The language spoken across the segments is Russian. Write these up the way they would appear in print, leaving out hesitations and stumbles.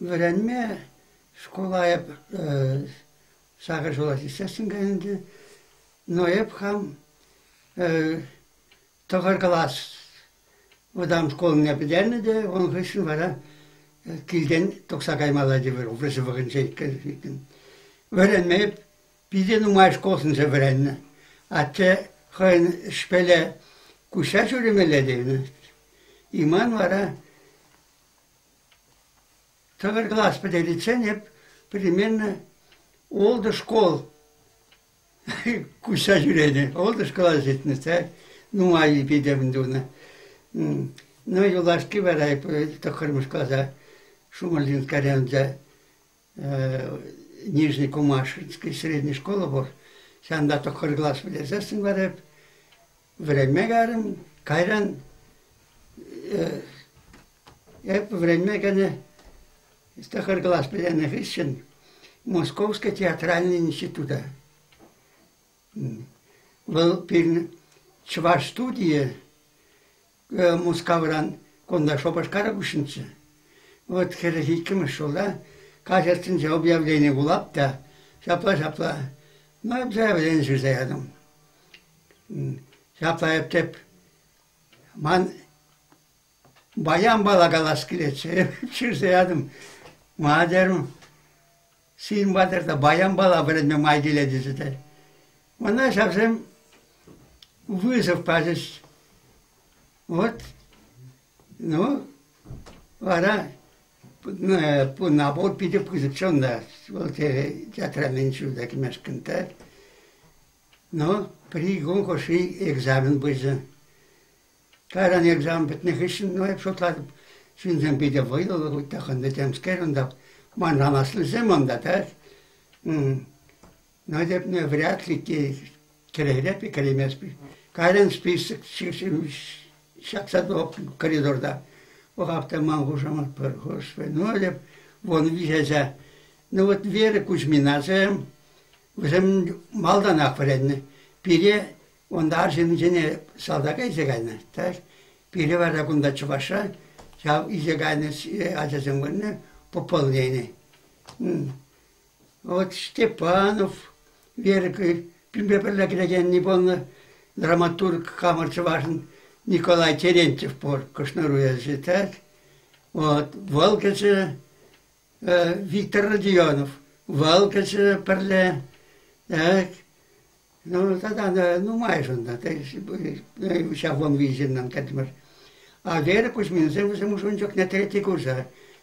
Öğrenme şkolaya sağır жолать естественно geldi. Но hep ham toğır klas odam şkolun yapıdığını da onun kışın var kilden toksa kaymalıcı var. Ofresi bakın şey kızıktın. Öğrenme hep bizde numay şkolsun öğrenme. Hatta hani şpele kuşa çürümeledi. İman var ha. Toğır klas pedelitsen hep примерно oldu şkol kuşa jüredi. Oldu şkola zetiniz ha. Numayı bidemin duna. No yulaşki var hep takırmış kaza. Шумалинская районда Нижний Кумашинской средней школы var. Sen de takır klas bilirsin var hep. Время garım. Kayran hep время gene takır klas bilenler için Московского театрального института. Был bir çvar студия Moskov'dan Kondaşo Başkarabuşinci. Вот херехиким шел, да? Кажется, объявление булап да. Şapla. Ну, объявление жüzeydim. Şapla hep man bayan balagalas kiletse jüzeydim. Madem Sin badır da bayan bala verilme maydile dizide. Ona совсем вызов пазис. Вот, ну, вара nabor bir de pozisyonda teatralnin şuradaki meşkıntar. No, при конкурсе экзамен был. Karan egzamin bitmek için no hep şotlar şimdi bir de vaylı o takında temskerunda man ramaslı zamanda da. No hep ne вряд ли kereyre bir kelimesi bir. Karan spesifik şaksa da koridorda. O hafta manguşamat perhoş ve no hep von vizece. No вот Вера Кузьмина bizim maldan akverenni. Biri onda arjinjene saldaka izegayna. Tak. Biri var da kunda çuvaşa. Ya izegayna acazın varını popolyeni. Вот Степанов, Вера Пимбеперле греген Нибон, драматург камерчы важен Николай Терентьев пор кошнаруя так. Вот Волкачы Виктор Родионов, Волкачы перле. Так. Ну, тогда, ну, майже, да, сейчас вон виден нам, а Вера Кузьмина, мы уже на третий курс,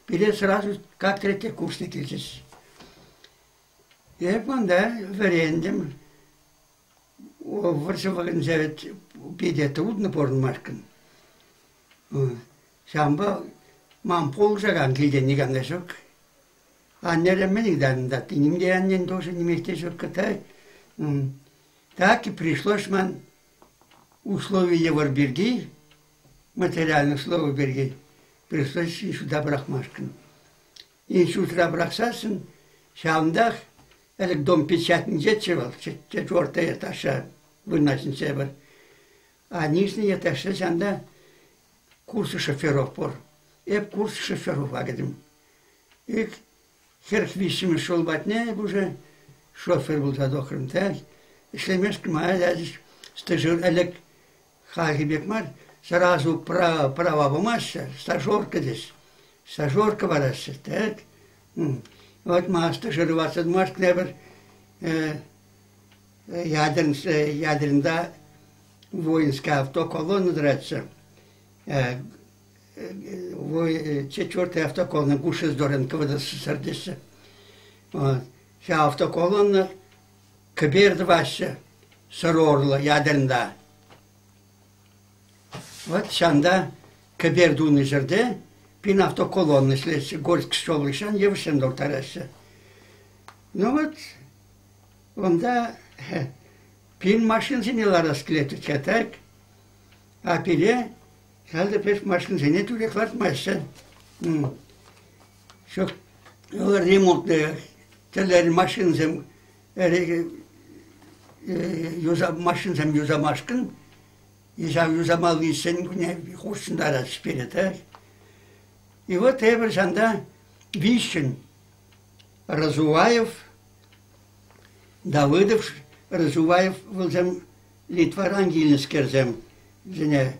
перед сразу, как третьекурсник здесь. Я помню, да, варендем, в Варшаве пиде трудно порнмашкан. Шамба, мам полжаган, глядя, не гандашок. Аннерем менигдан, да, ты не аннен тоже не местечок катай. Так и пришлось man условия Варберги, материальные условия Берги, пришлось сюда брахмашкан. И сюда брахсасын, шамдах, элек дом печатный жетчевал, четвертый этаж, выносен север. А нижний этаж, шанда курсы шоферов пор. И курсы шоферов агадим. И херхвищем шел батне, уже шофер был задохрым, так. Шлемешки моя стажер Олег Хагибекмар сразу права бумажа, стажерка здесь. Стажерка варася, так. Вот мы стажироваться бумажка, наверное, ядерында воинская автоколонна драться. Четвертая автоколонна Гуша Здоренко в СССР здесь. Вся автоколонна Кабердваща, Сорорла, ядерында. Вот шанда Кабердуны жерде, пин автоколонны слез, Горск шолышан, евшен дортарасы. Ну вот, онда пин машин зенелар аскелеты чатак, а пиле, халда пеш машин зене туреклар машин. Шок, ремонтные, телер машин зем, машинам юзамашкын, юзамалыйсен, не хочешь дарать сперед, так? И вот эвер жанда Вищин, Разуваев, Давыдов, Разуваев, возле Литва-Рангельскерзем, жене,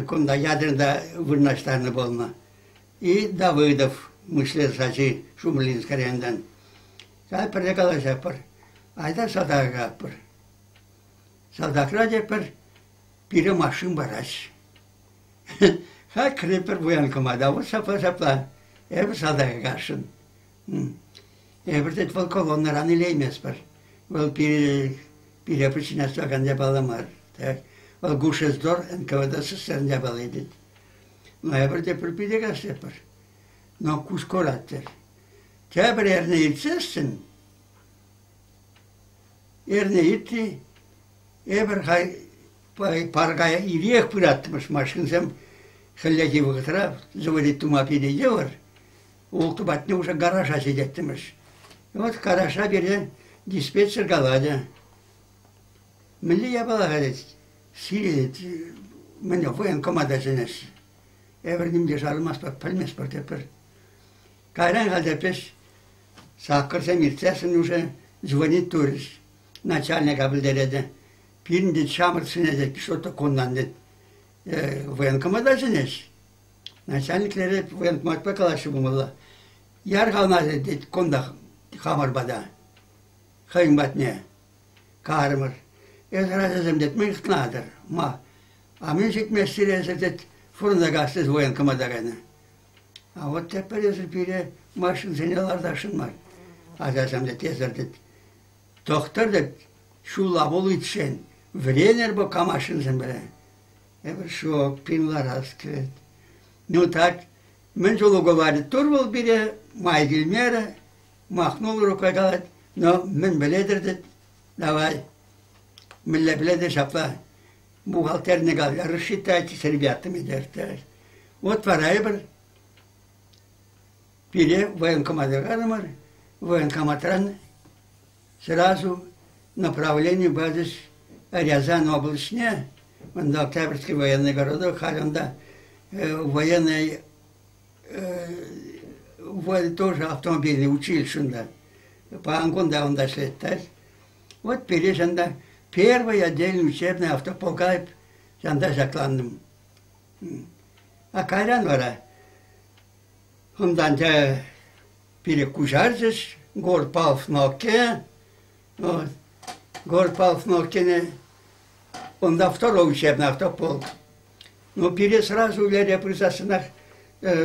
куда ядерда вырнаштарна болна. И Давыдов, мышлер сачи, Шумлинскарендан. Сай прекала жапар, айда садага пар. Садакра жапар, пире машин бараш. Хай крепер военкомада, вот сапла, эбр садага гашин. Эбр дет вол колонна раны леймес пар. Вол пире причинества ганде баламар. Вол гушездор, НКВД СССР не баледит. Но эбр дет пире гашепар. Но кускораттер. Тебр ернейтсесін, ернейті, эбір паргая ирех пыраттымыш машинсем, хәлләки вғытыра, заводит тума перейде бар, ол тубатны уже гаража сидеттімыш. Вот гаража берден диспетчер галадя. Мілі я бала гадет, сирет, міне военкомада женес. Эбір немде жарылмас бар, пәлмес бар тепір. Кайран гадепеш, Саккарсем иртесін уже звонит турист. Начальник абылдереде. Пирин дед шамырсын edет, что-то кондан дед. Военкомада женеш. Начальниклері военкоматпа калашы бұмылла. Ярғална дед конда хамар бада. Хайым батне. Карымыр. Разазым дед, мы их надыр. Ма. А мен жетместері дед фурында гастыз военкомада гайна. А вот тепер езір пире машин зенелардашын мар. Азасам да тезер дед. Доктор дед, шу лабол итшен, вренер бо камашын зембере. Эбір шок, пинлар аскрет. Ну так, мен жолу говорит, турвал бире, май гильмера, махнул рукой галат, но мен беледер дед, давай. Милле беледер шапла. Бухгалтер не гал, рассчитайте с ребятами дертер. Вот пора эбір, пире военкомата гадамар, военкоматран сразу направление базис Рязань областне, он до Октябрьский военный городок, харенда военный тоже автомобильный училище, по Ангунда он дошли. Вот перешанда первый отдельный учебный автополка жанда закланным. А кайран вара, ondan da biri kuşarcız, Горпалф Ноке, Горпалф Нокене, онда второй учебный автополк. Но бiri сразу уверя присасынах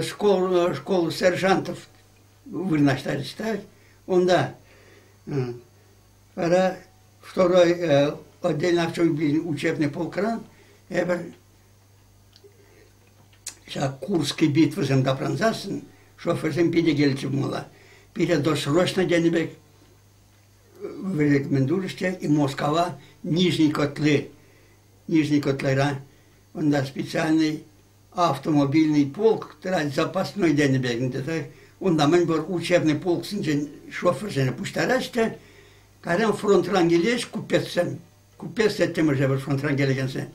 школу сержантов вырнаштали ставить. Онда второй отдельный автомобильный учебный полкран, Курской битвы земдапранзасын, шоферзем пиде гельчев мала. Пиде досрочно денебек в рекомендующее и Москва Нижние Котлы. Нижние Котлыра. Он да специальный автомобильный полк, запасной денебек. Он да мен был учебный полк, шоферзем пуштараште. Когда фронт рангелеш купецем. Купец тем уже был фронт рангелегенсе.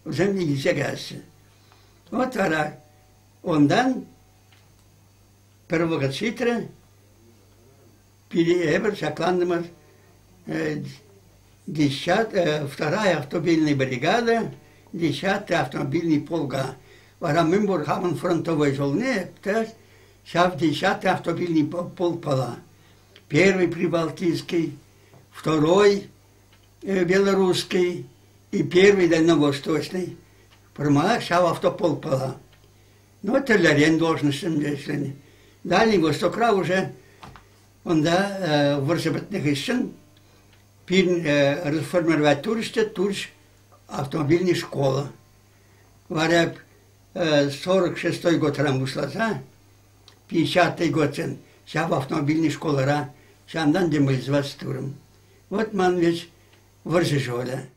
Зем не гисегасы. Вот ара. Ondan провокациtre переебр шакландымыр 2-я автомобильная бригада, 10-й автомобильный полка. Вара мымбур хаман фронтовой жолне, шав 10-й автомобильный полк пала. Первый прибалтийский, второй белорусский и первый дальневосточный. Промах шав автополк пала. Ну, это Ларен должностным действием. Дальний Востокра уже, он да, в Арзабатных ищен, реформировать Турж автомобильная школа. Варя 46-й год рамбусла, 50-й год, вся в автомобильной школе, шандан демоизвать туром. Вот ман ведь в Арзижоле.